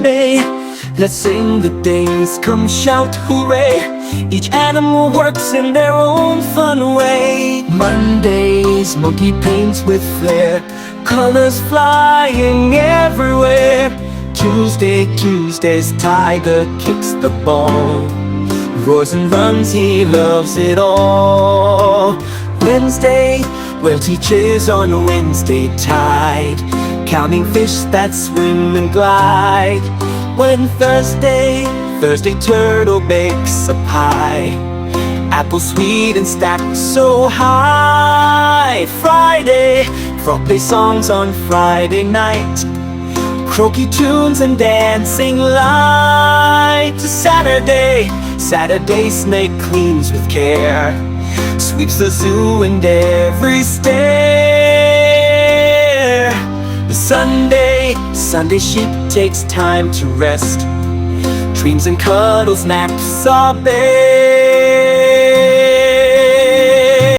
Hey, let's sing the days, come shout hooray. Each animal works in their own fun way. Mondays, monkey paints with flair, colors flying everywhere. Tuesdays, tiger kicks the ball, roars and runs, he loves it all. Wednesday, well, teaches on Wednesday tide, counting fish that swim and glide. When Thursday, turtle bakes a pie, apple sweet and stacked so high. Friday, frog play songs on Friday night, croaky tunes and dancing light. Saturday, snake cleans with care, sweeps the zoo and every stair. Sunday, sheep takes time to rest, dreams and cuddles, naps are best.